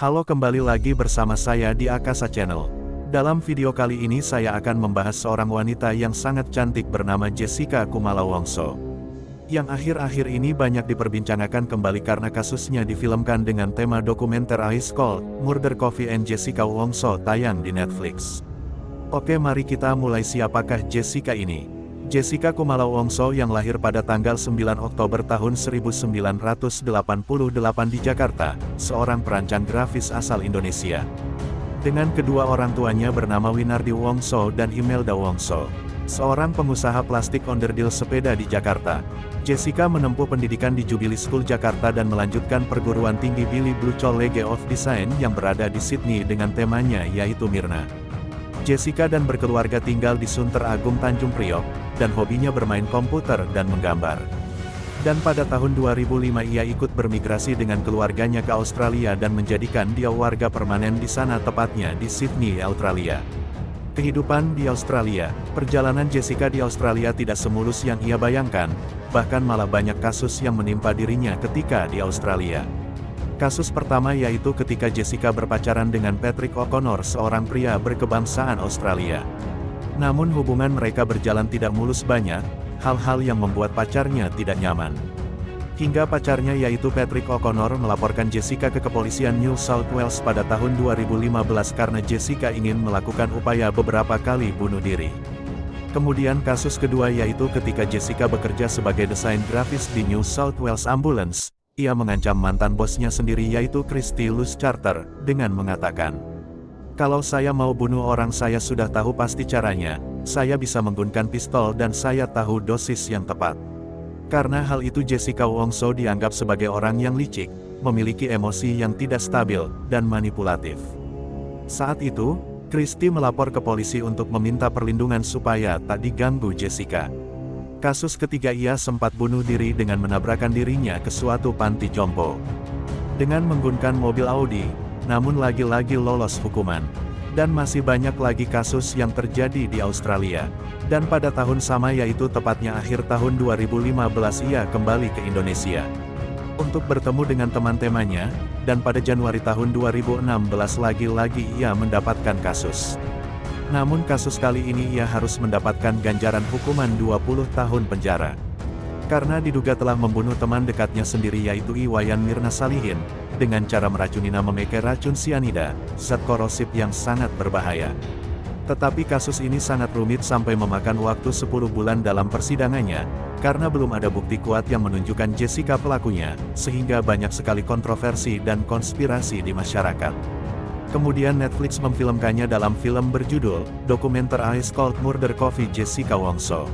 Halo, kembali lagi bersama saya di Akasa Channel. Dalam video kali ini saya akan membahas seorang wanita yang sangat cantik bernama Jessica Kumala Wongso. Yang akhir-akhir ini banyak diperbincangkan kembali karena kasusnya difilmkan dengan tema dokumenter Ice Cold, Murder Coffee and Jessica Wongso tayang di Netflix. Oke, mari kita mulai. Siapakah Jessica ini? Jessica Kumala Wongso yang lahir pada tanggal 9 Oktober tahun 1988 di Jakarta, seorang perancang grafis asal Indonesia. Dengan kedua orang tuanya bernama Winardi Wongso dan Imelda Wongso, seorang pengusaha plastik onderdil sepeda di Jakarta. Jessica menempuh pendidikan di Jubilee School Jakarta dan melanjutkan perguruan tinggi Billy Blue College of Design yang berada di Sydney dengan temanya yaitu Myrna. Jessica dan berkeluarga tinggal di Sunter Agung, Tanjung Priok, dan hobinya bermain komputer dan menggambar. Dan pada tahun 2005 ia ikut bermigrasi dengan keluarganya ke Australia dan menjadikan dia warga permanen di sana, tepatnya di Sydney, Australia. Kehidupan di Australia. Perjalanan Jessica di Australia tidak semulus yang ia bayangkan, bahkan malah banyak kasus yang menimpa dirinya ketika di Australia. Kasus pertama yaitu ketika Jessica berpacaran dengan Patrick O'Connor, seorang pria berkebangsaan Australia. Namun hubungan mereka berjalan tidak mulus, banyak hal-hal yang membuat pacarnya tidak nyaman. Hingga pacarnya yaitu Patrick O'Connor melaporkan Jessica ke kepolisian New South Wales pada tahun 2015 karena Jessica ingin melakukan upaya beberapa kali bunuh diri. Kemudian kasus kedua yaitu ketika Jessica bekerja sebagai desain grafis di New South Wales Ambulance. Ia mengancam mantan bosnya sendiri yaitu Christy Luce Charter, dengan mengatakan, "Kalau saya mau bunuh orang saya sudah tahu pasti caranya, saya bisa menggunakan pistol dan saya tahu dosis yang tepat." Karena hal itu Jessica Wongso dianggap sebagai orang yang licik, memiliki emosi yang tidak stabil, dan manipulatif. Saat itu, Christy melapor ke polisi untuk meminta perlindungan supaya tak diganggu Jessica. Kasus ketiga, ia sempat bunuh diri dengan menabrakkan dirinya ke suatu panti jompo. Dengan menggunakan mobil Audi, namun lagi-lagi lolos hukuman. Dan masih banyak lagi kasus yang terjadi di Australia. Dan pada tahun sama yaitu tepatnya akhir tahun 2015 ia kembali ke Indonesia untuk bertemu dengan teman-temannya, dan pada Januari tahun 2016 lagi-lagi ia mendapatkan kasus. Namun kasus kali ini ia harus mendapatkan ganjaran hukuman 20 tahun penjara. Karena diduga telah membunuh teman dekatnya sendiri yaitu Iwayan Mirna Salihin, dengan cara meracunina memakai racun sianida, zat korosif yang sangat berbahaya. Tetapi kasus ini sangat rumit sampai memakan waktu 10 bulan dalam persidangannya, karena belum ada bukti kuat yang menunjukkan Jessica pelakunya, sehingga banyak sekali kontroversi dan konspirasi di masyarakat. Kemudian Netflix memfilmkannya dalam film berjudul, dokumenter Ice Cold Murder Coffee Jessica Wongso.